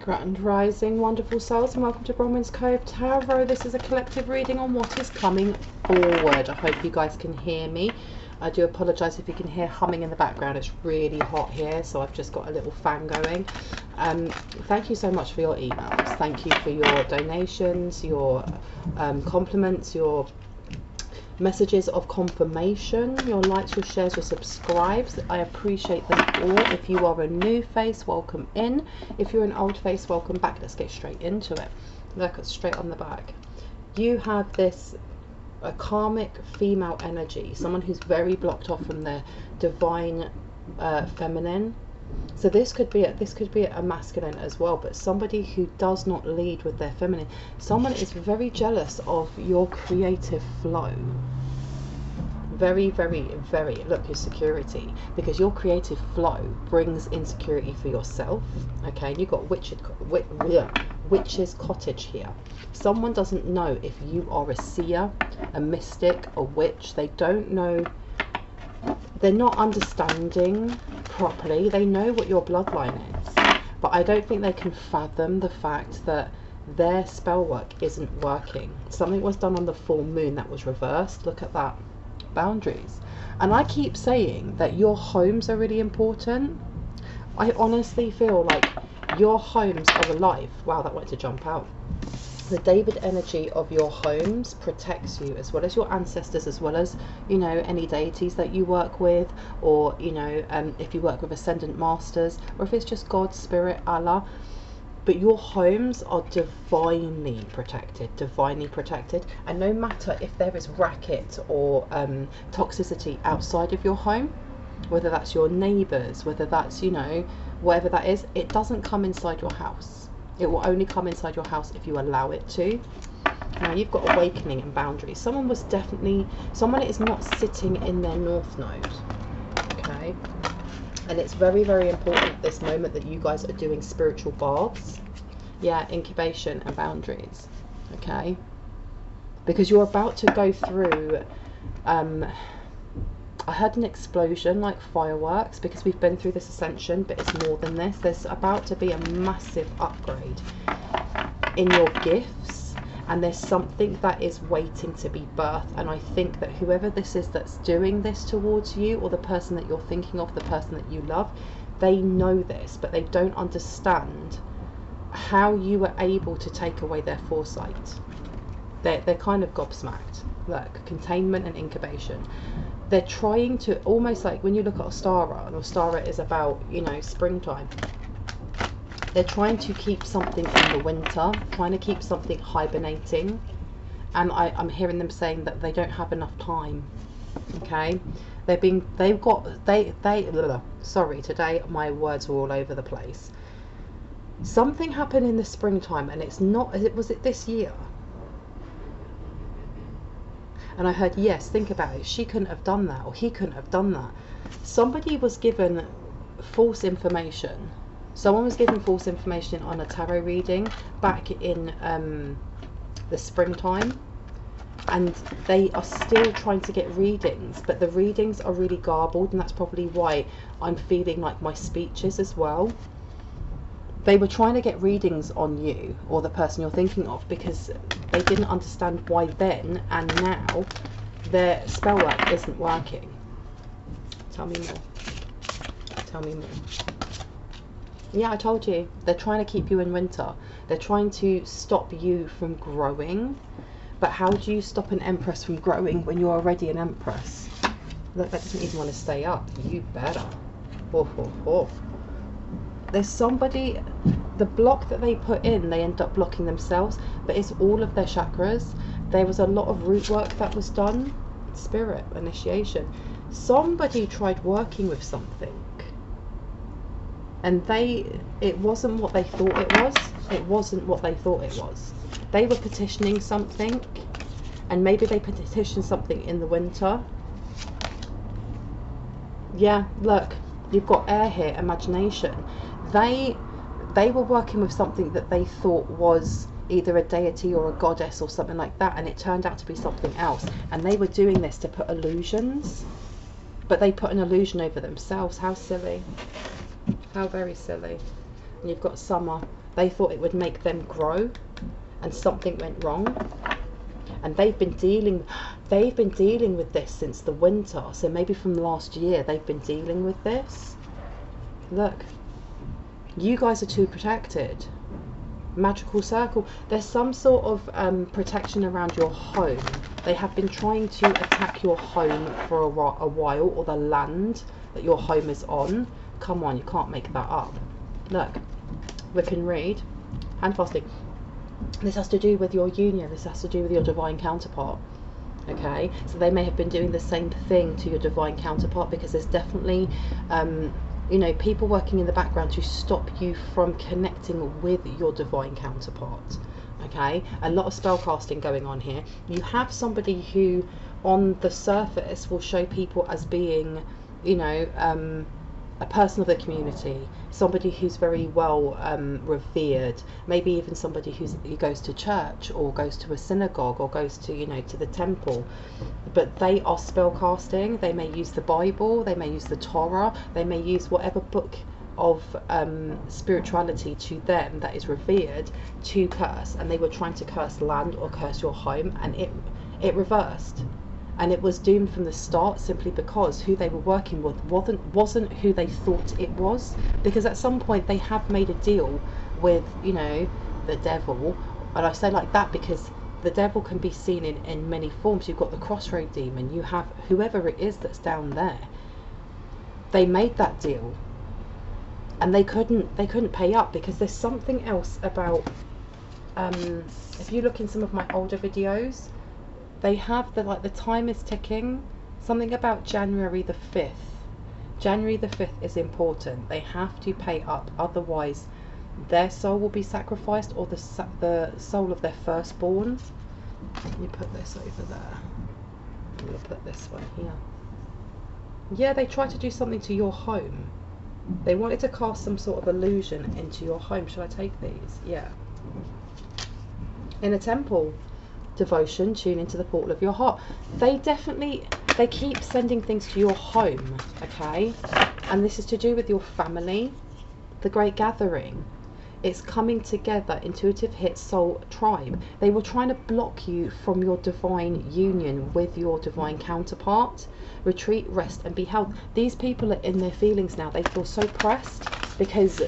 Grand Rising, wonderful souls, and welcome to Bronwenscove Cove Tarot. This is a collective reading on what is coming forward. I hope you guys can hear me. I do apologise if you can hear humming in the background. It's really hot here, so I've just got a little fan going. Thank you so much for your emails. Thank you for your donations, your compliments, your messages of confirmation, your likes, your shares, your subscribes. I appreciate them all. If you are a new face, welcome in. If you're an old face, welcome back. Let's get straight into it. Look, straight on the back. You have this a karmic female energy, someone who's very blocked off from their divine feminine. So this could be a masculine as well, but somebody who does not lead with their feminine. Someone is very jealous of your creative flow. Very, very, very, look, your security, because your creative flow brings insecurity for yourself. Okay, and you've got witch's cottage here. Someone doesn't know if you are a seer, a mystic, a witch. They don't know. They're not understanding properly. They know what your bloodline is, but I don't think they can fathom the fact that their spell work isn't working. Something was done on the full moon that was reversed. Look at that. Boundaries. And I keep saying that your homes are really important. I honestly feel like your homes are alive. Wow, that went to jump out. The David energy of your homes protects you, as well as your ancestors, as well as, you know, any deities that you work with, or, you know, if you work with ascendant masters, or if it's just God, Spirit, Allah. But your homes are divinely protected, and no matter if there is racket or toxicity outside of your home, whether that's your neighbours, whether that's, you know, whatever that is, it doesn't come inside your house. It will only come inside your house if you allow it to. Now you've got awakening and boundaries. Someone is not sitting in their north node. Okay. And it's very, very important at this moment that you guys are doing spiritual baths. Yeah, incubation and boundaries. Okay. Because you're about to go through I heard an explosion like fireworks, because we've been through this ascension, but it's more than this. There's about to be a massive upgrade in your gifts, and there's something that is waiting to be birthed. And I think that whoever this is that's doing this towards you, or the person that you're thinking of, the person that you love, they know this, but they don't understand how you were able to take away their foresight. They're kind of gobsmacked. Look, containment and incubation. They're trying to, almost like when you look at Ostara, and Ostara is about, you know, springtime. They're trying to keep something in the winter, trying to keep something hibernating. And I'm hearing them saying that they don't have enough time. Okay? Sorry, today my words are all over the place. Something happened in the springtime, and it's not, was it this year? And I heard, yes, think about it, she couldn't have done that, or he couldn't have done that. Somebody was given false information. Someone was given false information on a tarot reading back in the springtime. And they are still trying to get readings, but the readings are really garbled, and that's probably why I'm feeling like my speeches as well. They were trying to get readings on you, or the person you're thinking of, because they didn't understand why then and now their spell work isn't working. Tell me more. Tell me more. Yeah, I told you. They're trying to keep you in winter. They're trying to stop you from growing. But how do you stop an empress from growing when you're already an empress? Look, that doesn't even want to stay up. You better. Oh, oh, oh. There's somebody, the block that they put in, they end up blocking themselves, but it's all of their chakras. There was a lot of root work that was done. Spirit, initiation. Somebody tried working with something, and it wasn't what they thought it was. It wasn't what they thought it was. They were petitioning something, and maybe they petitioned something in the winter. Yeah, look, you've got air here, imagination. They were working with something that they thought was either a deity or a goddess or something like that, and it turned out to be something else. And they were doing this to put illusions, but they put an illusion over themselves. How silly. How very silly. And you've got summer. They thought it would make them grow, and something went wrong. And they've been dealing with this since the winter. So maybe from last year they've been dealing with this. Look, you guys are too protected. Magical circle. There's some sort of protection around your home. They have been trying to attack your home for a while, or the land that your home is on. Come on, you can't make that up. Look, we can read. Hand fasting. This has to do with your union. This has to do with your divine counterpart. Okay, so they may have been doing the same thing to your divine counterpart, because there's definitely you know, people working in the background to stop you from connecting with your divine counterpart. Okay, a lot of spell casting going on here. You have somebody who on the surface will show people as being, you know, a person of the community, somebody who's very well revered, maybe even somebody who goes to church or goes to a synagogue or goes to, you know, to the temple, but they are spell casting. They may use the Bible, they may use the Torah, they may use whatever book of spirituality to them that is revered to curse, and they were trying to curse land or curse your home, and it reversed. And it was doomed from the start, simply because who they were working with wasn't who they thought it was. Because at some point they have made a deal with, you know, the devil. And I say like that because the devil can be seen in many forms. You've got the crossroad demon, you have whoever it is that's down there. They made that deal, and they couldn't pay up, because there's something else about if you look in some of my older videos, they have the time is ticking. Something about January the 5th. January the 5th is important. They have to pay up, otherwise their soul will be sacrificed, or the soul of their firstborn. Let me put this over there. I'm going to put this one here. Yeah, they tried to do something to your home. They wanted to cast some sort of illusion into your home. Should I take these? Yeah. In a temple. Devotion, tune into the portal of your heart. They keep sending things to your home, okay? And this is to do with your family, the great gathering. It's coming together, intuitive hit, soul, tribe. They were trying to block you from your divine union with your divine counterpart. Retreat, rest, and be held. These people are in their feelings now. They feel so pressed because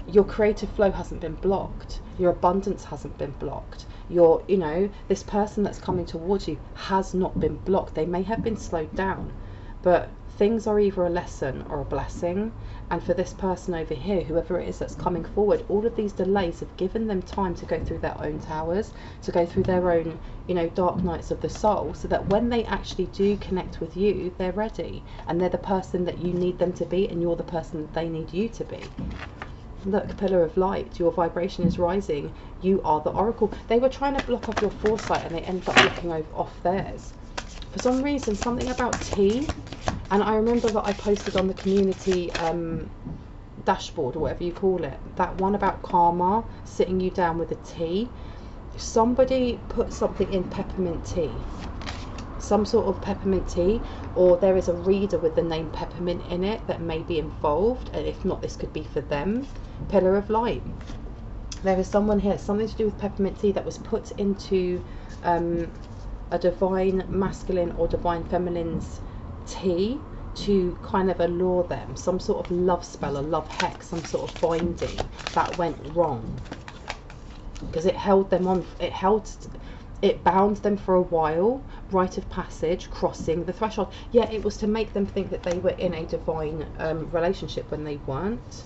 your creative flow hasn't been blocked. Your abundance hasn't been blocked. Your, you know, this person that's coming towards you has not been blocked. They may have been slowed down, but things are either a lesson or a blessing. And for this person over here, whoever it is that's coming forward, all of these delays have given them time to go through their own towers, to go through their own, you know, dark nights of the soul, so that when they actually do connect with you, they're ready, and they're the person that you need them to be, and you're the person that they need you to be. Look, pillar of light, your vibration is rising. You are the oracle. They were trying to block off your foresight, and they ended up looking off theirs. For some reason, something about tea, and I remember that I posted on the community dashboard, or whatever you call it, that one about karma, sitting you down with a tea. Somebody put something in peppermint tea. Some sort of peppermint tea, or there is a reader with the name peppermint in it that may be involved, and if not, this could be for them. Pillar of light. There is someone here, something to do with peppermint tea, that was put into a divine masculine or divine feminine's tea to kind of allure them. Some sort of love spell, a love hex, some sort of binding that went wrong, because it held them on, it bound them for a while. Rite of passage, crossing the threshold. Yeah, it was to make them think that they were in a divine relationship when they weren't.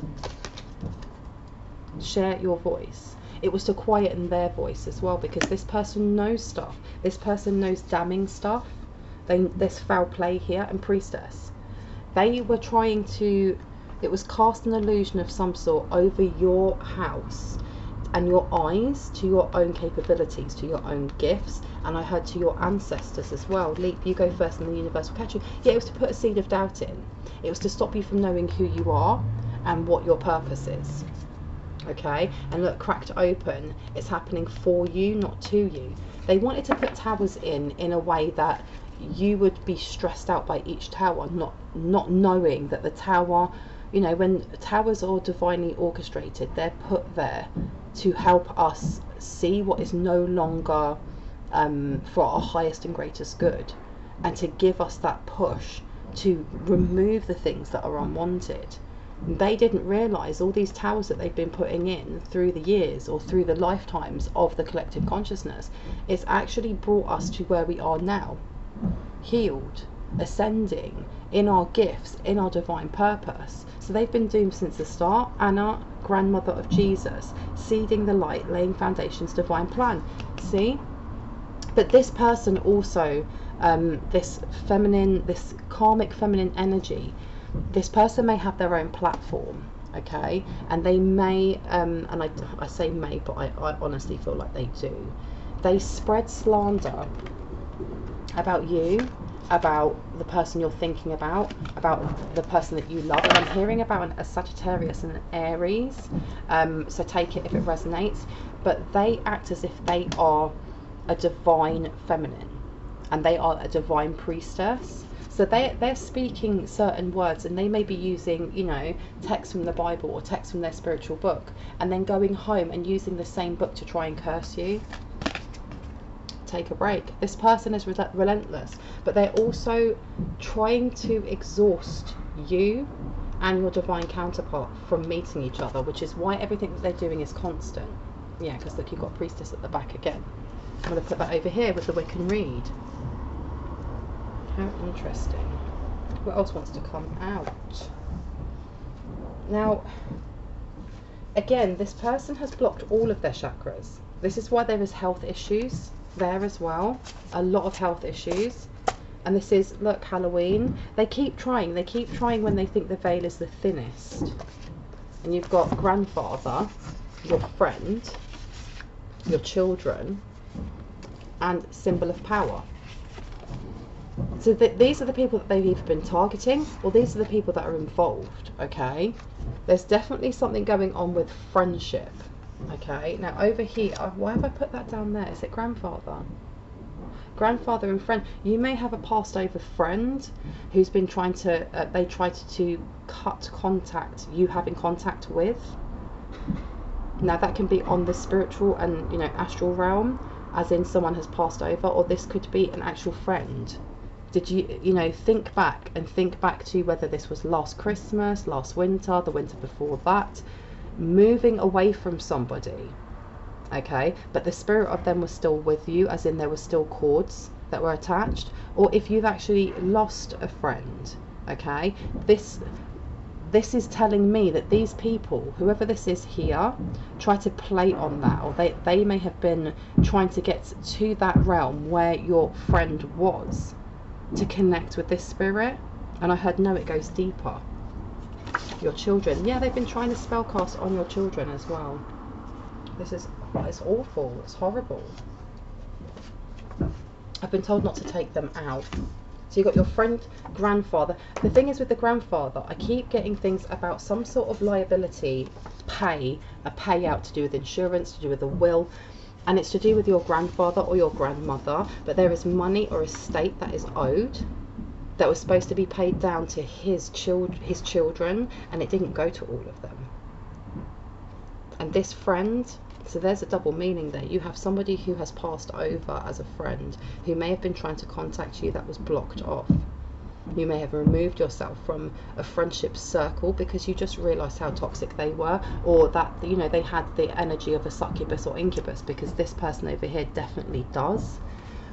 Share your voice. It was to quieten their voice as well, because this person knows stuff. This person knows damning stuff. There's foul play here. And priestess. They were trying to, it was cast an illusion of some sort over your house and your eyes to your own capabilities, to your own gifts, and I heard to your ancestors as well. Leap, you go first and the universe will catch you. Yeah, it was to put a seed of doubt in. It was to stop you from knowing who you are and what your purpose is. Okay, and look, cracked open. It's happening for you, not to you. They wanted to put towers in a way that you would be stressed out by each tower, not knowing that the tower you know, when towers are divinely orchestrated, they're put there to help us see what is no longer for our highest and greatest good, and to give us that push to remove the things that are unwanted. They didn't realise all these towers that they've been putting in through the years or through the lifetimes of the collective consciousness, it's actually brought us to where we are now, healed, ascending in our gifts, in our divine purpose. So they've been doomed since the start. Anna, grandmother of Jesus, seeding the light, laying foundations, divine plan. See? But this person also, this feminine, this karmic feminine energy, this person may have their own platform, okay? And they may, and I say may, but I honestly feel like they do. They spread slander about you, about the person you're thinking about the person that you love. And I'm hearing about a Sagittarius and an Aries, so take it if it resonates. But they act as if they are a divine feminine, and they are a divine priestess. So they're speaking certain words, and they may be using, you know, text from the Bible or text from their spiritual book, and then going home and using the same book to try and curse you. Take a break. This person is relentless, but they're also trying to exhaust you and your divine counterpart from meeting each other, which is why everything that they're doing is constant. Yeah, because look, you've got priestess at the back again. I'm going to put that over here with the Wiccan reed. How interesting. What else wants to come out? Now, again, this person has blocked all of their chakras. This is why there is health issues there as well. A lot of health issues. And this is, look, Halloween. They keep trying when they think the veil is the thinnest. And you've got grandfather, your friend, your children, and symbol of power. So these are the people that they've either been targeting, or these are the people that are involved, okay? There's definitely something going on with friendship, okay? Now over here, why have I put that down there? Is it grandfather? Grandfather and friend. You may have a passed over friend who's been trying to, they tried to cut contact, you having contact with. Now that can be on the spiritual and, you know, astral realm, as in someone has passed over, or this could be an actual friend. Did you, you know, think back to whether this was last Christmas, last winter, the winter before that, moving away from somebody, okay, but the spirit of them was still with you, as in there were still cords that were attached. Or if you've actually lost a friend, okay, this is telling me that these people, whoever this is here, try to play on that, or they may have been trying to get to that realm where your friend was, to connect with this spirit. And I heard, no, it goes deeper. Your children, yeah, they've been trying to spellcast on your children as well. This is, it's awful, it's horrible. I've been told not to take them out. So you've got your friend, grandfather. The thing is with the grandfather, I keep getting things about some sort of liability, a payout to do with insurance, to do with a will, and it's to do with your grandfather or your grandmother. But there is money or estate that is owed, that was supposed to be paid down to his children, and it didn't go to all of them. And this friend, so there's a double meaning there. You have somebody who has passed over as a friend, who may have been trying to contact you, that was blocked off. You may have removed yourself from a friendship circle because you just realised how toxic they were, or that, you know, they had the energy of a succubus or incubus, because this person over here definitely does.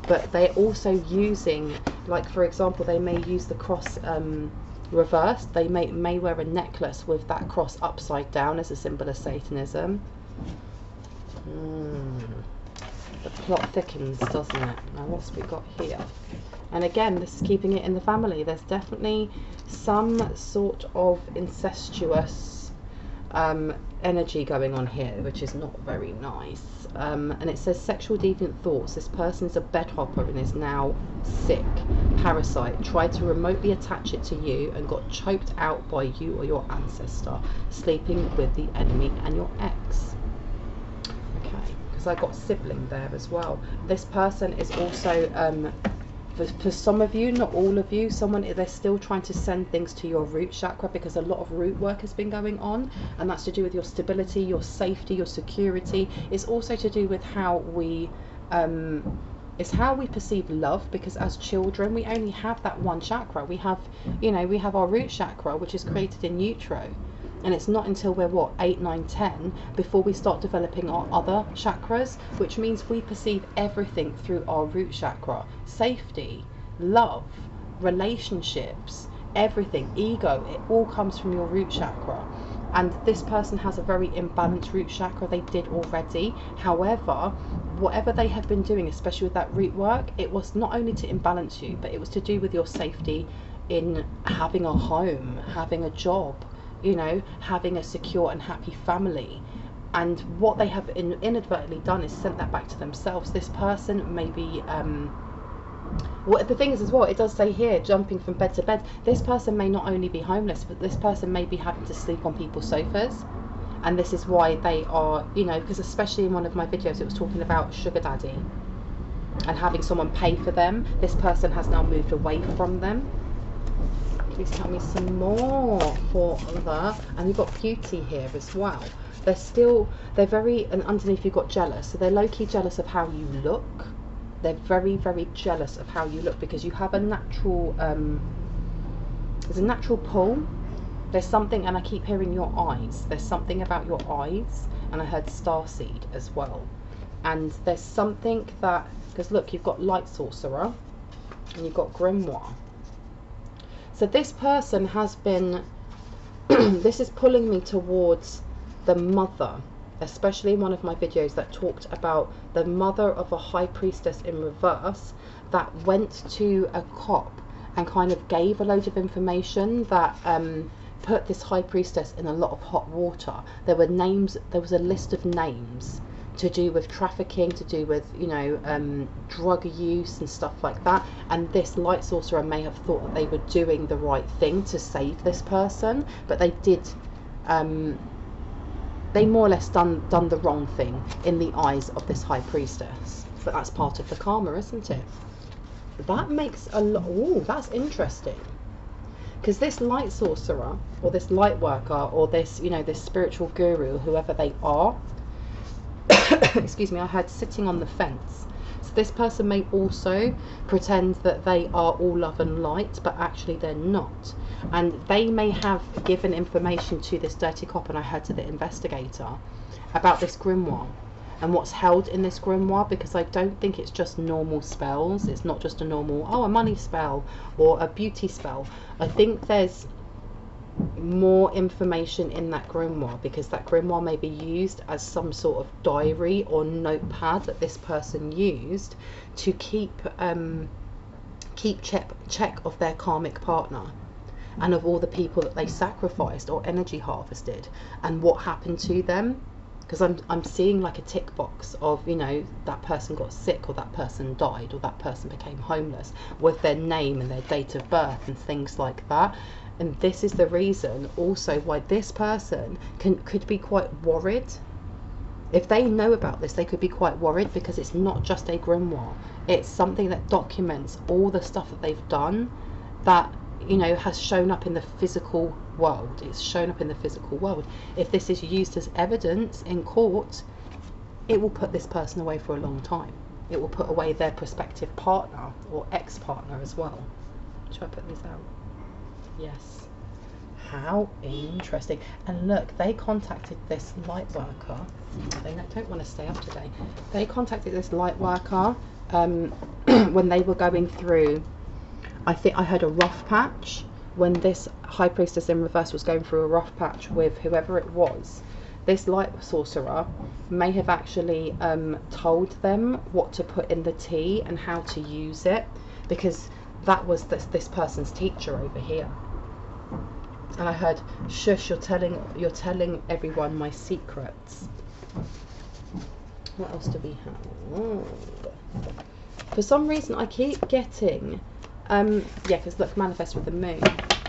But they're also using, like for example, they may use the cross reversed. They may wear a necklace with that cross upside down as a symbol of Satanism. The plot thickens, doesn't it? Now what's we got here? And again, this is keeping it in the family. There's definitely some sort of incestuous energy going on here, which is not very nice. And it says sexual deviant thoughts. This person is a bed hopper and is now sick. Parasite. Tried to remotely attach it to you and got choked out by you or your ancestor. Sleeping with the enemy and your ex. Okay, because I got sibling there as well. This person is also For some of you, not all of you, they're still trying to send things to your root chakra, because a lot of root work has been going on, and that's to do with your stability, your safety, your security. It's also to do with how we perceive love, because as children we only have that one chakra. We have, you know, we have our root chakra, which is created in utero, and it's not until we're what, 8, 9, 10 before we start developing our other chakras, which means we perceive everything through our root chakra. Safety, love, relationships, everything, ego, it all comes from your root chakra. And this person has a very imbalanced root chakra. They did already. However, whatever they have been doing, especially with that root work, it was not only to imbalance you, but it was to do with your safety in having a home, having a job, you know, having a secure and happy family. And what they have inadvertently done is sent that back to themselves. This person may be well, the thing is as well, it does say here, jumping from bed to bed. This person may not only be homeless, but this person may be having to sleep on people's sofas. And this is why they are, you know, because especially in one of my videos it was talking about sugar daddy and having someone pay for them. This person has now moved away from them. Please tell me some more for that. And you've got beauty here as well. They're very, and underneath you've got jealous. So they're low-key jealous of how you look. They're very, very jealous of how you look, because you have a natural, there's a natural pull. There's something, and I keep hearing your eyes. There's something about your eyes, and I heard starseed as well. And there's something that, because look, you've got light sorcerer, and you've got grimoire. So this person has been, this is pulling me towards the mother, especially in one of my videos that talked about the mother of a high priestess in reverse that went to a cop and kind of gave a load of information that put this high priestess in a lot of hot water. There were names, there was a list of names to do with trafficking, to do with, you know, drug use and stuff like that. And this light sorcerer may have thought that they were doing the right thing to save this person, but they did, they more or less done the wrong thing in the eyes of this high priestess. But that's part of the karma, isn't it? That makes a lot. Oh, that's interesting. Because this light sorcerer, or this light worker, or this, you know, this spiritual guru, whoever they are, excuse me, I heard sitting on the fence. So this person may also pretend that they are all love and light, but actually they're not. And they may have given information to this dirty cop, and I heard to the investigator, about this grimoire and what's held in this grimoire, because I don't think it's just normal spells. It's not just a normal, oh, a money spell or a beauty spell. I think there's more information in that grimoire, because that grimoire may be used as some sort of diary or notepad that this person used to keep check of their karmic partner and of all the people that they sacrificed or energy harvested and what happened to them. Because I'm seeing like a tick box of, you know, that person got sick, or that person died, or that person became homeless, with their name and their date of birth and things like that. And this is the reason also why this person could be quite worried. If they know about this, they could be quite worried, because it's not just a grimoire. It's something that documents all the stuff that they've done that, you know, has shown up in the physical world. It's shown up in the physical world. If this is used as evidence in court, it will put this person away for a long time. It will put away their prospective partner or ex-partner as well. Should I put these out? Yes. How interesting. And look, they contacted this light worker. They don't want to stay up today. They contacted this light worker when they were going through, I think I heard, a rough patch. When this high priestess in reverse was going through a rough patch with whoever it was, this light sorcerer may have actually told them what to put in the tea and how to use it, because that was this person's teacher over here. And I heard, shush, you're telling everyone my secrets. What else do we have? Oh. For some reason I keep getting yeah, because look, manifest with the moon.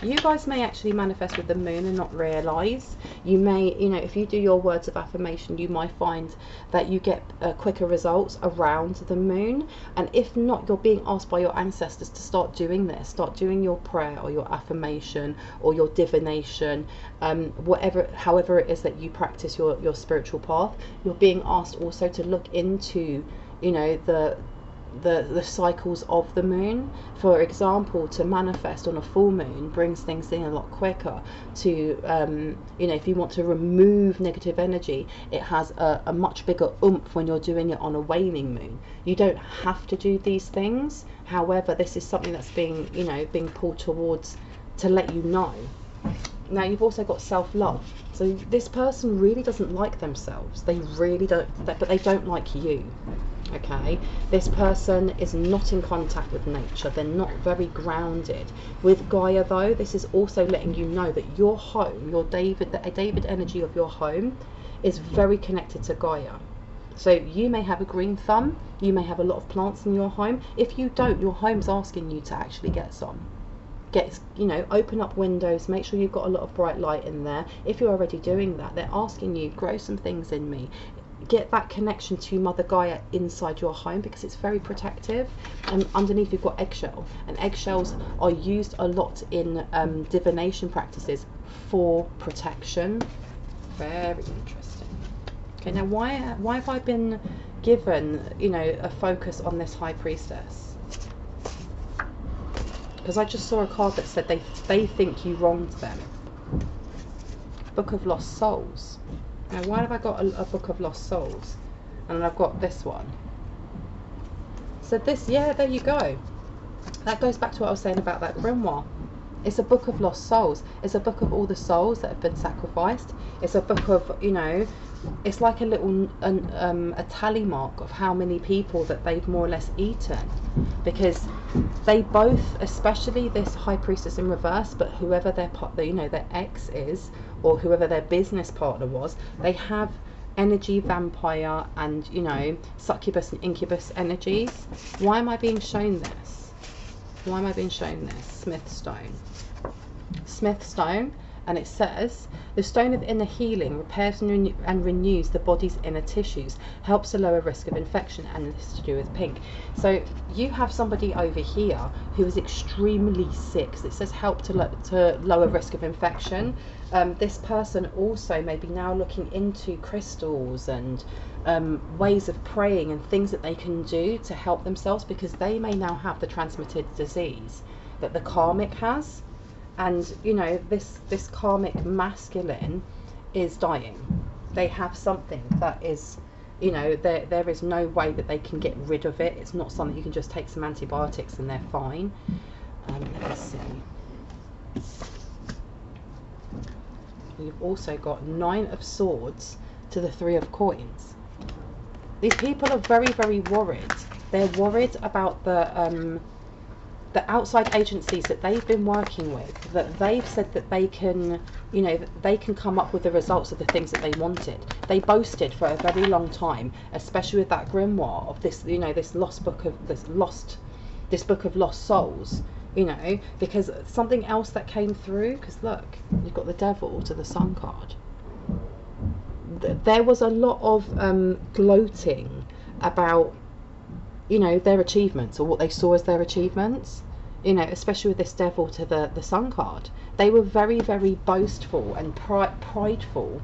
You guys may actually manifest with the moon and not realize. You may, you know, if you do your words of affirmation, you might find that you get quicker results around the moon. And if not, you're being asked by your ancestors to start doing this. Start doing your prayer or your affirmation or your divination, whatever, however it is that you practice your spiritual path. You're being asked also to look into, you know, the cycles of the moon. For example, to manifest on a full moon brings things in a lot quicker. To you know, if you want to remove negative energy, it has a much bigger oomph when you're doing it on a waning moon. You don't have to do these things. However, this is something that's being, you know, being pulled towards to let you know. Now you've also got self-love. So this person really doesn't like themselves. They really don't, but they don't like you. Okay, this person is not in contact with nature. They're not very grounded. With Gaia though, this is also letting you know that your home, your David, the David energy of your home is very connected to Gaia. So you may have a green thumb, you may have a lot of plants in your home. If you don't, your home's asking you to actually get some. Get, you know, open up windows, make sure you've got a lot of bright light in there. If you're already doing that, they're asking you, grow some things in me. Get that connection to Mother Gaia inside your home, because it's very protective. And underneath you've got eggshell, and eggshells are used a lot in divination practices for protection. Very interesting. Okay, now why have I been given, you know, a focus on this High Priestess? Because I just saw a card that said they think you wronged them. Book of Lost Souls. Now, why have I got a Book of Lost Souls? And I've got this one. So this, yeah, there you go. That goes back to what I was saying about that grimoire. It's a book of lost souls. It's a book of all the souls that have been sacrificed. It's a book of, you know, it's like a little a tally mark of how many people that they've more or less eaten, because they both, especially this High Priestess in reverse, but whoever their you know, their ex is, or whoever their business partner was, they have energy vampire and, you know, succubus and incubus energies. Why am I being shown this? Why am I being shown this? Smith stone. Smith stone, and it says, the stone of inner healing repairs and renews the body's inner tissues, helps to lower risk of infection, and this is to do with pink. So you have somebody over here who is extremely sick. So it says help to lower risk of infection. This person also may be now looking into crystals and ways of praying and things that they can do to help themselves, because they may now have the transmitted disease that the karmic has. And, you know, this karmic masculine is dying. They have something that is, you know, there is no way that they can get rid of it. It's not something you can just take some antibiotics and they're fine. Let me see. We've also got 9 of Swords to the 3 of Coins. These people are very, very worried. They're worried about the outside agencies that they've been working with, that they've said that they can, you know, they can come up with the results of the things that they wanted. They boasted for a very long time, especially with that grimoire of this, you know, this book of lost souls, you know, because something else that came through, because look, you've got the Devil to the Sun card. There was a lot of gloating about, you know, their achievements, or what they saw as their achievements, you know, especially with this Devil to the Sun card. They were very, very boastful and prideful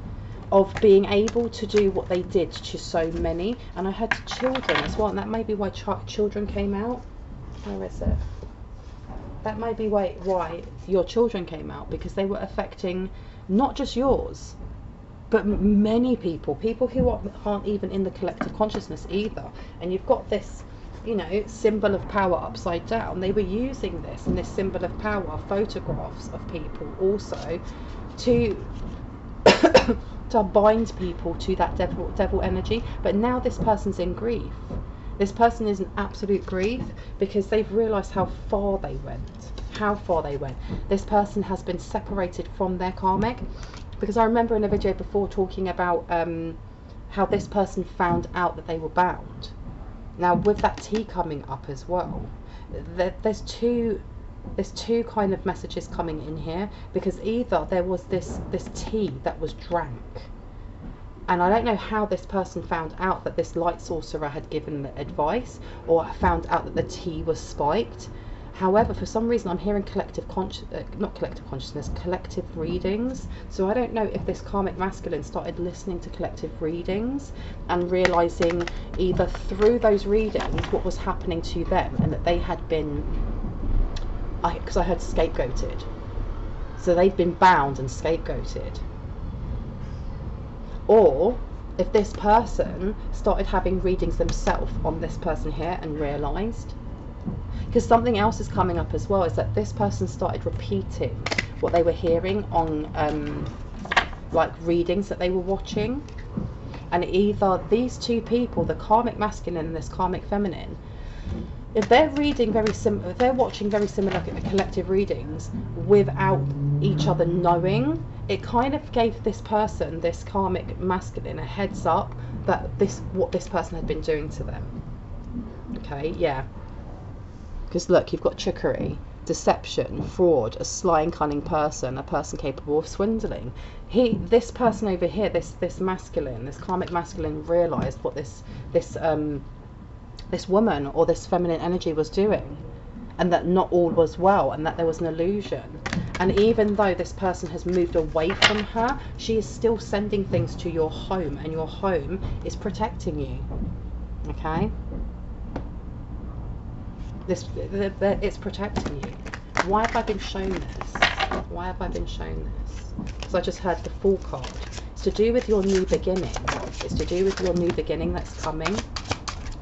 of being able to do what they did to so many. And I had children as well, and that may be why children came out. Where is it? That may be why your children came out, because they were affecting not just yours, but many people who aren't even in the collective consciousness either. And you've got this, you know, symbol of power upside down. They were using this, and this symbol of power, photographs of people also, to to bind people to that devil energy. But now this person's in grief. This person is in absolute grief, because they've realised how far they went. This person has been separated from their karmic. Because I remember in a video before talking about how this person found out that they were bound. Now with that T coming up as well, there's two There's two kind of messages coming in here, because either there was this tea that was drank, and I don't know how this person found out that this light sorcerer had given the advice, or found out that the tea was spiked. However, for some reason I'm hearing collective readings. So I don't know if this karmic masculine started listening to collective readings and realizing either through those readings what was happening to them, and that they had been, because I heard scapegoated, so they've been bound and scapegoated. Or if this person started having readings themselves on this person here and realized. Because something else is coming up as well, is that this person started repeating what they were hearing on like readings that they were watching. And either these two people, the karmic masculine and this karmic feminine, if they're reading very similar, if they're watching very similar collective readings without each other knowing, it kind of gave this person, this karmic masculine, a heads up that what this person had been doing to them. Okay, yeah. Because look, you've got trickery, deception, fraud, a sly and cunning person, a person capable of swindling. This person over here, this masculine, this karmic masculine, realised what this woman or this feminine energy was doing, and that not all was well, and that there was an illusion. And even though this person has moved away from her, she is still sending things to your home, and your home is protecting you. Okay? It's protecting you. Why have I been shown this? Why have I been shown this? Because I just heard the Fool card. It's to do with your new beginning. It's to do with your new beginning that's coming.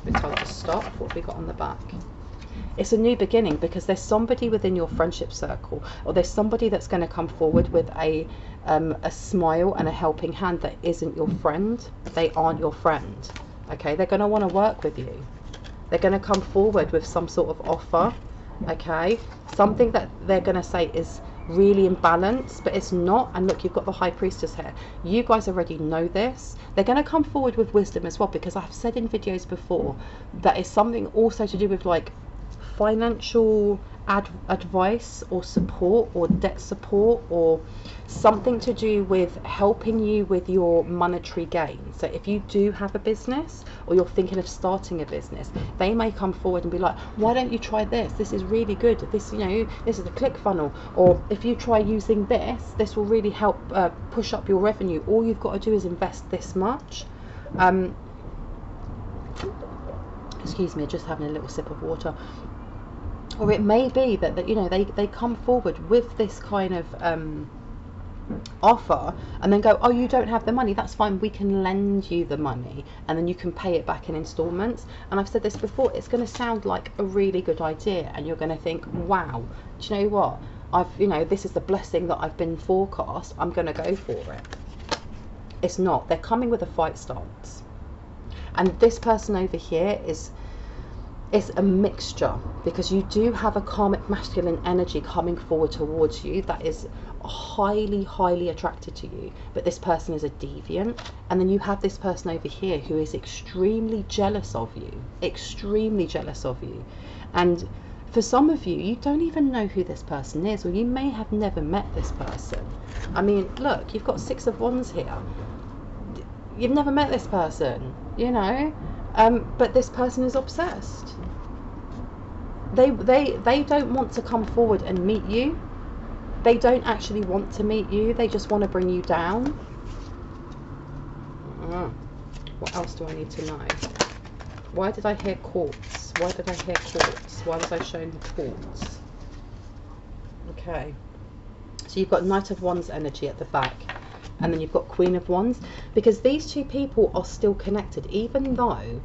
We're told to stop. What have we got on the back? It's a new beginning, because there's somebody within your friendship circle, or there's somebody that's going to come forward with a smile and a helping hand that isn't your friend. They aren't your friend. Okay, they're going to want to work with you. They're going to come forward with some sort of offer, okay? Something that they're going to say is really imbalanced, but it's not. And look, you've got the High Priestess here. You guys already know this. They're going to come forward with wisdom as well, because I've said in videos before that it's something also to do with like financial advice or support, or debt support, or something to do with helping you with your monetary gain. So if you do have a business, or you're thinking of starting a business, they may come forward and be like, why don't you try this? This is really good. This, you know, this is a click funnel. Or if you try using this will really help push up your revenue. All you've got to do is invest this much. Excuse me, just having a little sip of water. Or it may be that you know, they come forward with this kind of offer, and then go, oh, you don't have the money, that's fine, we can lend you the money, and then you can pay it back in installments. And I've said this before, it's going to sound like a really good idea, and you're going to think, wow, do you know what, you know, this is the blessing that I've been forecast, I'm going to go for it. It's not. They're coming with a fight stance. And this person over here is a mixture, because you do have a karmic masculine energy coming forward towards you that is highly attracted to you, but this person is a deviant. And then you have this person over here who is extremely jealous of you, and for some of you, you don't even know who this person is, or you may have never met this person. I mean, look, you've got 6 of Wands here. You've never met this person, you know, but this person is obsessed. They don't want to come forward and meet you. They don't actually want to meet you. They just want to bring you down. What else do I need to know? Why did I hear quartz? Why did I hear quartz? Why was I shown quartz? Okay. So you've got Knight of Wands energy at the back. And then you've got Queen of Wands. Because these two people are still connected, even though,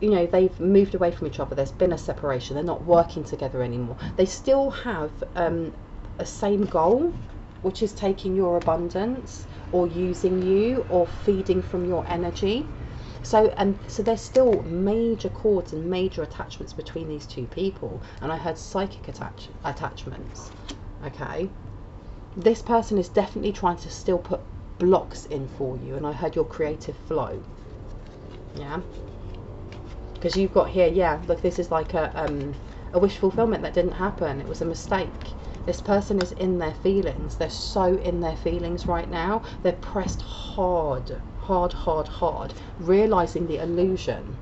you know, they've moved away from each other. There's been a separation. They're not working together anymore. They still have a same goal, which is taking your abundance, or using you, or feeding from your energy. So there's still major cords and major attachments between these two people. And I heard psychic attachments. Okay. This person is definitely trying to still put blocks in for you. And I heard your creative flow. Yeah. Because you've got here, yeah, look, this is like a a wish fulfillment that didn't happen. It was a mistake. This person is in their feelings. They're so in their feelings right now. They're pressed hard, realizing the illusion.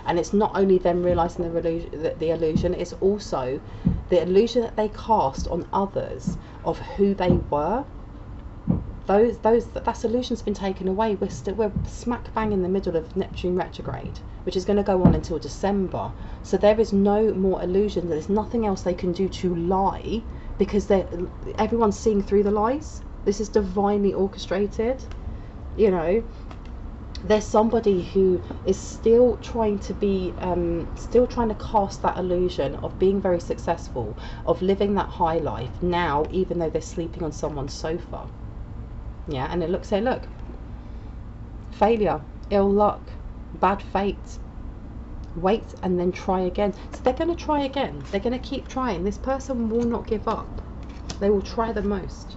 And it's not only them realizing the illusion, it's also the illusion that they cast on others of who they were. That illusion's been taken away. We're smack bang in the middle of Neptune retrograde, which is going to go on until December. So there is no more illusion. There's nothing else they can do to lie, because everyone's seeing through the lies. This is divinely orchestrated. You know, there's somebody who is still trying to be, still trying to cast that illusion of being very successful, of living that high life now, even though they're sleeping on someone's sofa. Yeah, and it looks, say, look, failure, ill luck, bad fate, wait and then try again. So they're going to try again. They're going to keep trying. This person will not give up. They will try the most.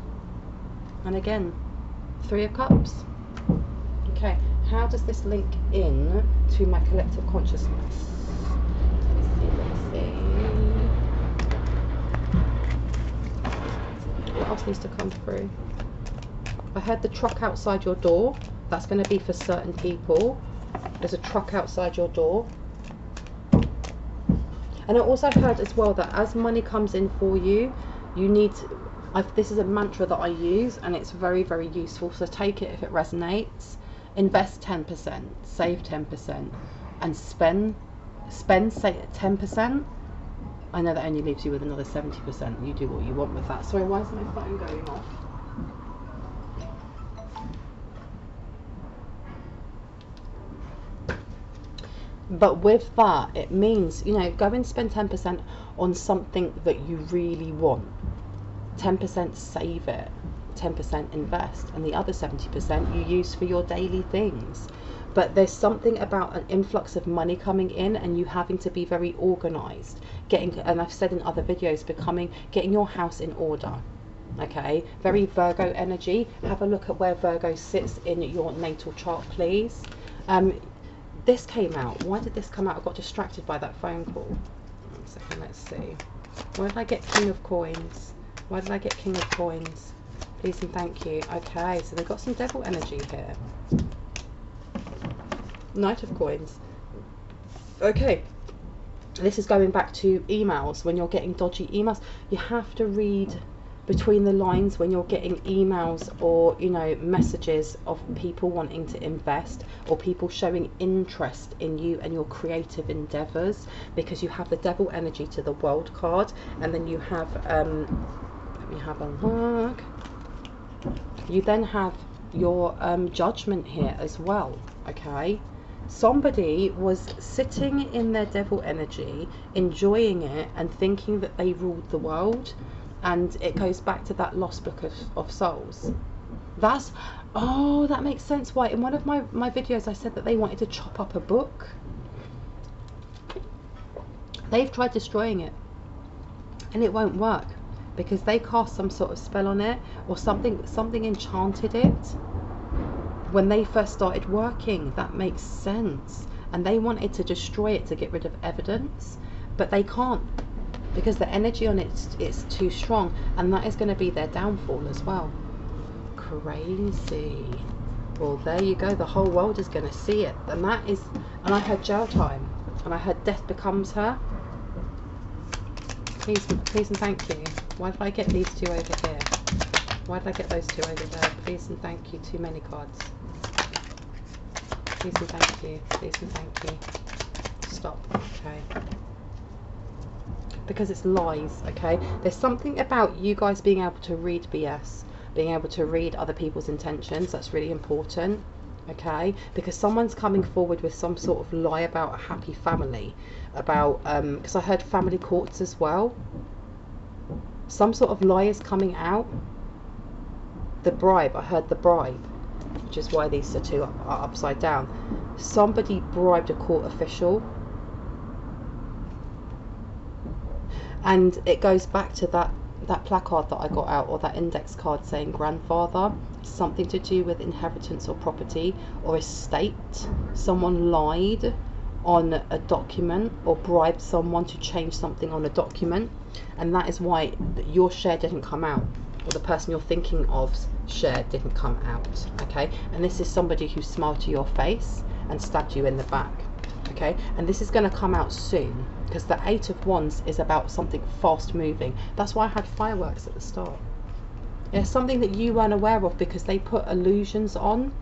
And again, 3 of Cups. Okay, how does this link in to my collective consciousness? Let's see. What else needs to come through? I heard the truck outside your door. That's going to be for certain people. There's a truck outside your door. And I also heard as well that as money comes in for you, you need to, this is a mantra that I use, and it's very, very useful. So take it if it resonates. Invest 10%, save 10%, and spend say 10%. I know that only leaves you with another 70%. You do what you want with that. Sorry, why is my phone going off? But with that, it means, you know, go and spend 10% on something that you really want. 10% save it, 10% invest, and the other 70% you use for your daily things. But there's something about an influx of money coming in and you having to be very organized, and I've said in other videos, getting your house in order. Okay, very Virgo energy. Have a look at where Virgo sits in your natal chart, please. This came out. Why did this come out? I got distracted by that phone call. 1 second, let's see. Why did I get King of Coins? Why did I get King of Coins? Please and thank you. Okay, so they've got some devil energy here. Knight of Coins. Okay, this is going back to emails. When you're getting dodgy emails, you have to read between the lines when you're getting emails or, you know, messages of people wanting to invest or people showing interest in you and your creative endeavors, because you have the devil energy to the world card, and then you have let me have a look. You then have your judgment here as well. Okay, somebody was sitting in their devil energy, enjoying it and thinking that they ruled the world. And it goes back to that lost book of souls. Oh, that makes sense why in one of my videos I said that they wanted to chop up a book. They've tried destroying it and it won't work, because they cast some sort of spell on it, or something enchanted it when they first started working. That makes sense. And they wanted to destroy it to get rid of evidence, but they can't, because the energy on it's too strong, and that is going to be their downfall as well. Crazy. Well, there you go. The whole world is going to see it, and that is. And I heard jail time, and I heard death becomes her. Please and thank you. Why did I get these 2 over here? Why did I get those 2 over there? Please and thank you. Too many cards. Please and thank you. Please and thank you. Stop. Okay. Because it's lies. Okay, there's something about you guys being able to read BS, being able to read other people's intentions. That's really important. Okay, because someone's coming forward with some sort of lie about a happy family, about because I heard family courts as well. Some sort of lie is coming out. The bribe, I heard the bribe, which is why these 2 are upside down. Somebody bribed a court official. And it goes back to that placard that I got out, or that index card saying grandfather. Something to do with inheritance or property or estate. Someone lied on a document or bribed someone to change something on a document, and that is why your share didn't come out, or the person you're thinking of's share didn't come out. Okay, and this is somebody who smiled to your face and stabbed you in the back. Okay, and this is going to come out soon, because the 8 of Wands is about something fast moving. That's why I had fireworks at the start. It's something that you weren't aware of, because they put illusions on.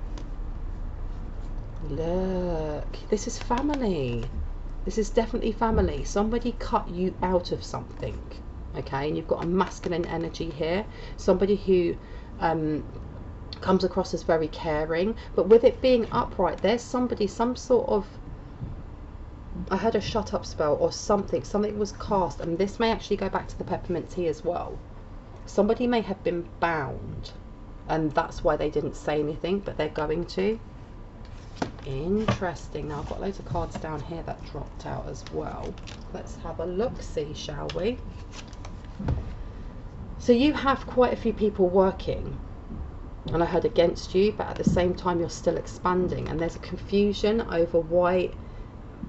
Look, this is family. This is definitely family. Somebody cut you out of something. Okay, and you've got a masculine energy here. Somebody who comes across as very caring, but with it being upright, there's somebody, some sort of, I heard a shut up spell or something was cast, and this may actually go back to the peppermint tea as well. Somebody may have been bound, and that's why they didn't say anything, but they're going to. Interesting. Now I've got loads of cards down here that dropped out as well. Let's have a look, see, shall we? So you have quite a few people working, and I heard against you, but at the same time you're still expanding, and there's a confusion over why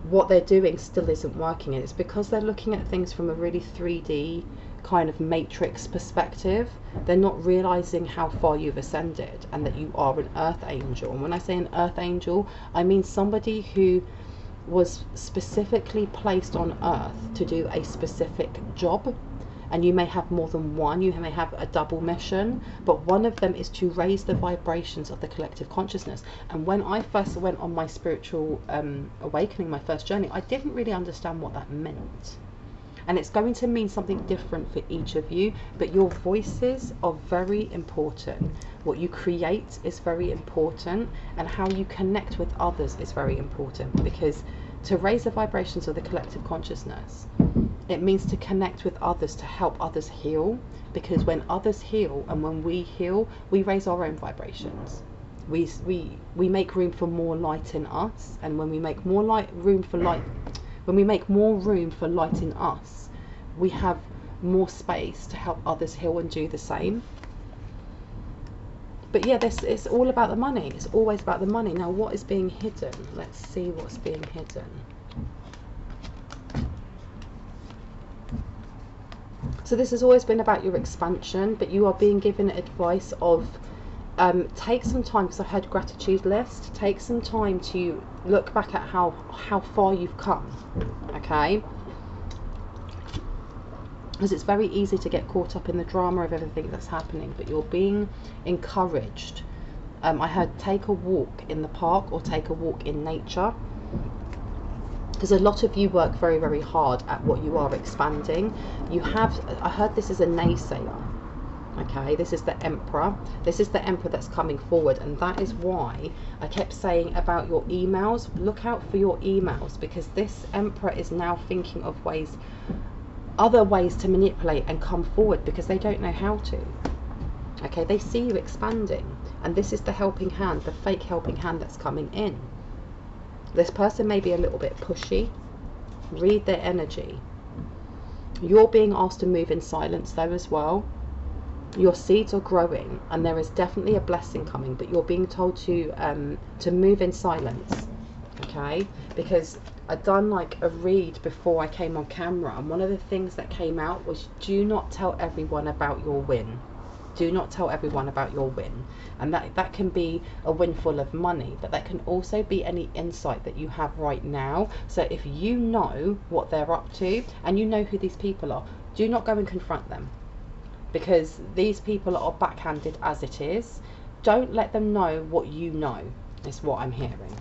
what they're doing still isn't working, and it's because they're looking at things from a really 3D kind of matrix perspective. They're not realizing how far you've ascended, and that you are an earth angel. And when I say an earth angel, I mean somebody who was specifically placed on earth to do a specific job, and you may have more than one, you may have a double mission, but one of them is to raise the vibrations of the collective consciousness. And when I first went on my spiritual awakening, my first journey, I didn't really understand what that meant. And it's going to mean something different for each of you, but your voices are very important. What you create is very important, and how you connect with others is very important, because to raise the vibrations of the collective consciousness, it means to connect with others, to help others heal, because when others heal and when we heal, we raise our own vibrations. We make room for more light in us, and when we make more room for light in us, we have more space to help others heal and do the same. But yeah, it's all about the money. It's always about the money. Now, what is being hidden? Let's see what's being hidden. So this has always been about your expansion, but you are being given advice of take some time, because I heard gratitude list. Take some time to look back at how far you've come, okay? Because it's very easy to get caught up in the drama of everything that's happening, but you're being encouraged. I heard take a walk in the park or take a walk in nature, because a lot of you work very, very hard at what you are expanding. I heard this is a naysayer. Okay, this is the Emperor. This is the Emperor that's coming forward, and that is why I kept saying about your emails. Look out for your emails, because this Emperor is now thinking of other ways to manipulate and come forward, because they don't know how to. Okay, they see you expanding, and this is the helping hand, the fake helping hand that's coming in. This person may be a little bit pushy. Read their energy. You're being asked to move in silence though as well. Your seeds are growing, and there is definitely a blessing coming, but you're being told to move in silence, okay? Because I'd done like a read before I came on camera, and one of the things that came out was, do not tell everyone about your win. Do not tell everyone about your win. And that can be a windfall of money, but that can also be any insight that you have right now. So if you know what they're up to, and you know who these people are, do not go and confront them, because these people are backhanded as it is. Don't let them know what you know, is what I'm hearing.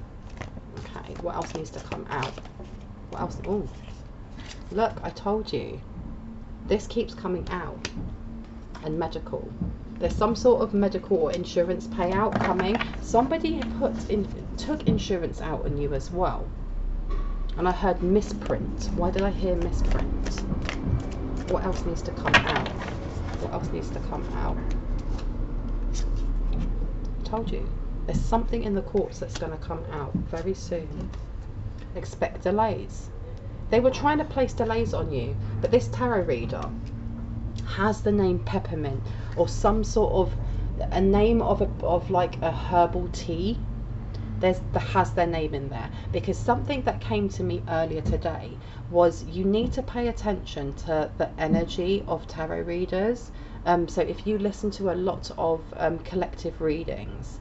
Okay, what else needs to come out? What else? Oh, look, I told you. This keeps coming out. And medical. There's some sort of medical or insurance payout coming. Somebody took insurance out on you as well. And I heard misprint. Why did I hear misprint? What else needs to come out? What else needs to come out? I told you. There's something in the courts that's going to come out very soon. Expect delays. They were trying to place delays on you, but this tarot reader has the name peppermint, or some sort of a name of like a herbal tea, that has their name in there, because something that came to me earlier today was you need to pay attention to the energy of tarot readers. So if you listen to a lot of collective readings,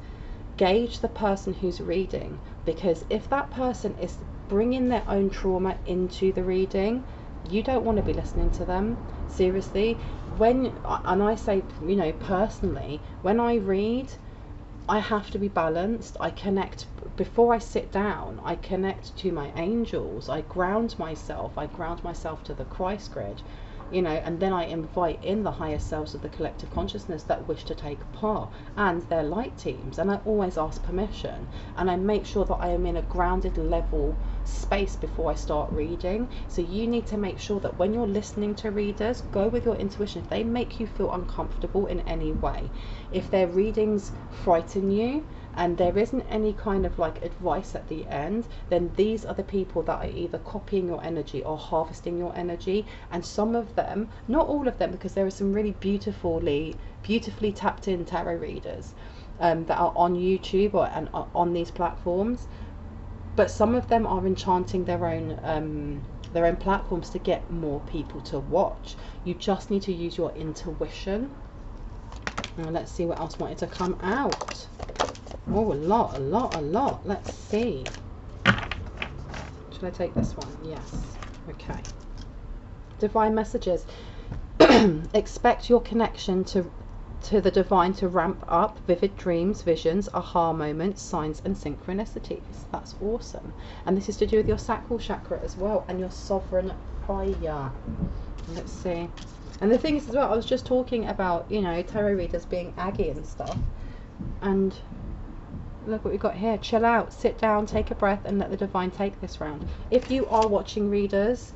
gauge the person who's reading, because if that person is bringing their own trauma into the reading, you don't want to be listening to them. Seriously. And I say, you know, personally, when I read, I have to be balanced. I connect before I sit down. I connect to my angels. I ground myself. I ground myself to the Christ grid, you know, and then I invite in the higher selves of the collective consciousness that wish to take part, and their light teams. And I always ask permission, and I make sure that I am in a grounded level space before I start reading. So you need to make sure that when you're listening to readers, go with your intuition. If they make you feel uncomfortable in any way, if their readings frighten you and there isn't any kind of like advice at the end, then these are the people that are either copying your energy or harvesting your energy. And some of them, not all of them, because there are some really beautifully tapped in tarot readers that are on YouTube and on these platforms, but some of them are enchanting their own platforms to get more people to watch. You just need to use your intuition. Now let's see what else wanted to come out. Oh, a lot. Let's see. Should I take this one? Yes. Okay. Divine messages. Expect your connection to the divine to ramp up. Vivid dreams, visions, aha moments, signs and synchronicities. That's awesome. And this is to do with your sacral chakra as well, and your sovereign fire. Let's see. And the thing is as well, I was just talking about, you know, tarot readers being aggy and stuff, and look what we've got here. Chill out, sit down, take a breath, and let the divine take this round. If you are watching readers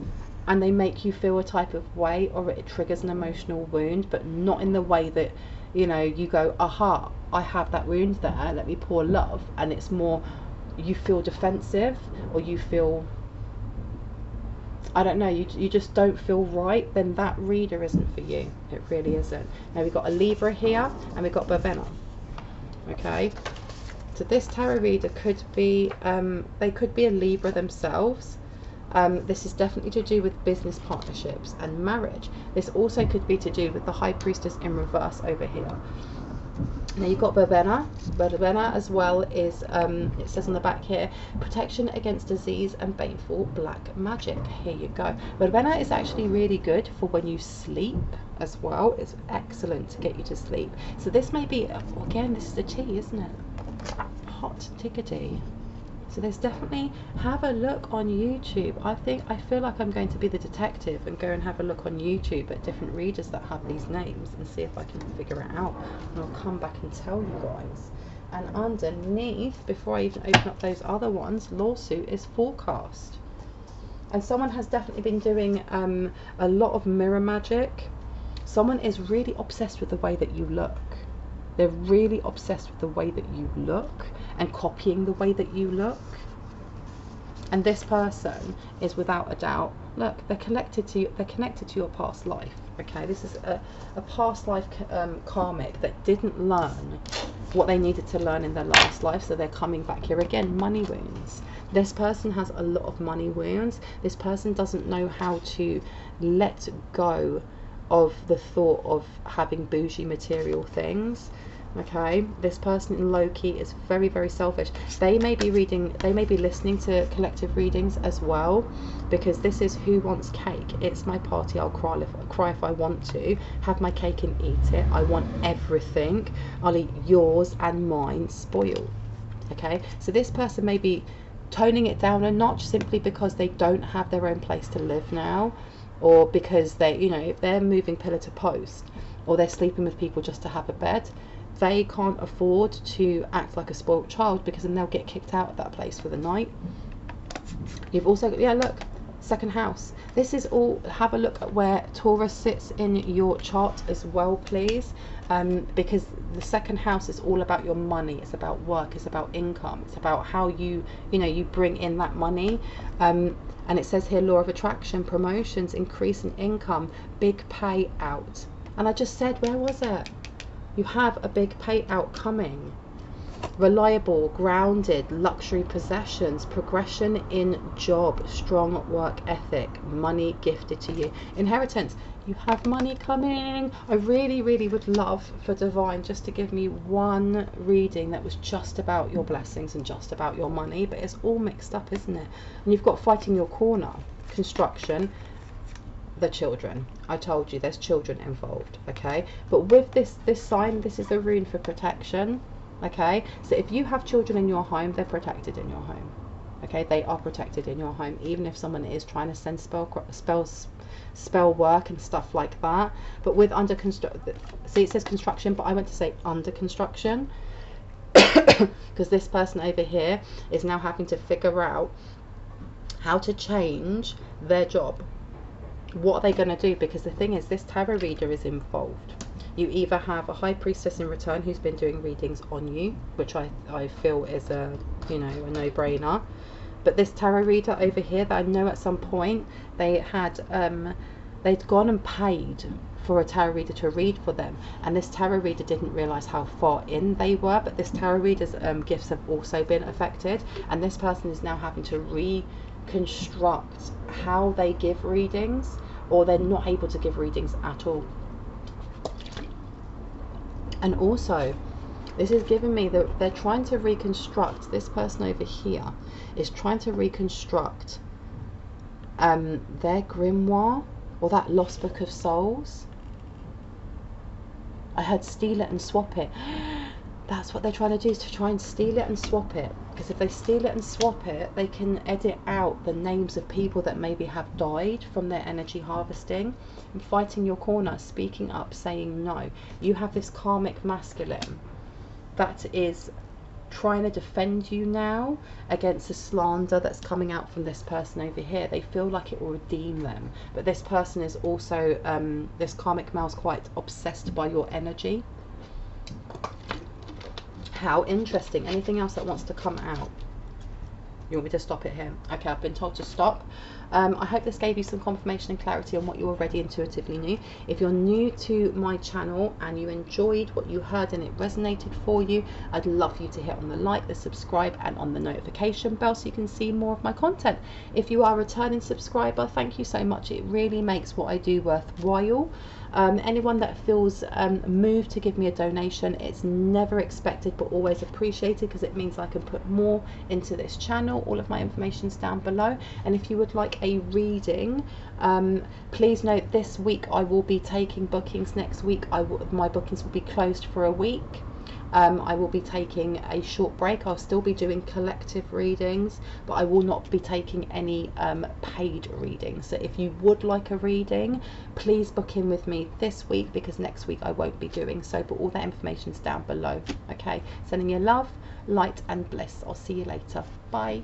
and they make you feel a type of way, or it triggers an emotional wound, but not in the way that, you know, you go, aha, I have that wound there, let me pour love, and it's more you feel defensive, or you feel, I don't know, you just don't feel right, then that reader isn't for you. It really isn't. Now we've got a Libra here, and we've got Bronwen. Okay, so this tarot reader could be, they could be a Libra themselves. This is definitely to do with business partnerships and marriage. This also could be to do with the High Priestess in reverse over here. Now you've got Bronwen. Bronwen as well is, it says on the back here, protection against disease and baneful black magic. Here you go. Bronwen is actually really good for when you sleep as well. It's excellent to get you to sleep. So this may be, again, this is a tea, isn't it? Hot tickety. So there's definitely, have a look on YouTube. I feel like I'm going to be the detective and go and have a look on YouTube at different readers that have these names and see if I can figure it out. And I'll come back and tell you guys. And underneath, before I even open up those other ones, lawsuit is forecast. And someone has definitely been doing a lot of mirror magic. Someone is really obsessed with the way that you look. They're really obsessed with the way that you look and copying the way that you look. And this person is without a doubt, look, they're connected to your past life. Okay, this is a past life karmic that didn't learn what they needed to learn in their last life, so they're coming back here again. Money wounds. This person has a lot of money wounds. This person doesn't know how to let go of the thought of having bougie material things. Okay, this person in low-key is very, very selfish. They may be listening to collective readings as well, because this is who wants cake. It's my party, I'll cry if I want to, have my cake and eat it. I want everything. I'll eat yours and mine spoiled. Okay, so this person may be toning it down a notch simply because they don't have their own place to live now, or because they, you know, if they're moving pillar to post, or they're sleeping with people just to have a bed, they can't afford to act like a spoiled child, because then they'll get kicked out of that place for the night. You've also got, yeah, look, second house. This is all, have a look at where Taurus sits in your chart as well, please, because the second house is all about your money. It's about work, it's about income, it's about how you bring in that money. And it says here, law of attraction, promotions, increase in income, big payout. And I just said, where was it? You have a big payout coming. reliable, grounded, luxury possessions, progression in job, strong work ethic, money gifted to you, inheritance. You have money coming. I really would love for Divine just to give me one reading that was just about your blessings and just about your money, but it's all mixed up, isn't it? And you've got fighting your corner, construction, the children. I told you there's children involved, okay? But with this sign, this is a rune for protection, okay? So if you have children in your home, they're protected in your home, okay? They are protected in your home, even if someone is trying to send spell work and stuff like that. But with under construction, see, it says construction, but I went to say under construction because this person over here is now having to figure out how to change their job. What are they going to do? Because the thing is, this tarot reader is involved. You either have a high priestess in return who's been doing readings on you, which I feel is a, you know, a no-brainer. But this tarot reader over here, that I know at some point they had they'd gone and paid for a tarot reader to read for them, and this tarot reader didn't realize how far in they were. But this tarot reader's gifts have also been affected, and this person is now having to reconstruct how they give readings, or they're not able to give readings at all. And also, this is giving me that they're trying to reconstruct, this person over here is trying to reconstruct their grimoire, or that lost book of souls. I heard steal it and swap it. That's what they're trying to do, is to try and steal it and swap it. Because if they steal it and swap it, they can edit out the names of people that maybe have died from their energy harvesting. And fighting your corner, speaking up, saying no. You have this karmic masculine that is trying to defend you now against the slander that's coming out from this person over here. They feel like it will redeem them. But this person is also, this karmic male is quite obsessed by your energy. How interesting. Anything else that wants to come out? You want me to stop it here? Okay, I've been told to stop. I hope this gave you some confirmation and clarity on what you already intuitively knew. If you're new to my channel and you enjoyed what you heard and it resonated for you, I'd love you to hit on the like, the subscribe, and on the notification bell so you can see more of my content. If you are a returning subscriber, thank you so much. It really makes what I do worthwhile. Anyone that feels moved to give me a donation, it's never expected but always appreciated, because it means I can put more into this channel. All of my information's down below. And if you would like a reading, please note this week I will be taking bookings. Next week my bookings will be closed for a week. I will be taking a short break. I'll still be doing collective readings, but I will not be taking any paid readings. So if you would like a reading, please book in with me this week, because next week I won't be doing so. But all that information is down below. Okay, sending you love, light and bliss. I'll see you later. Bye.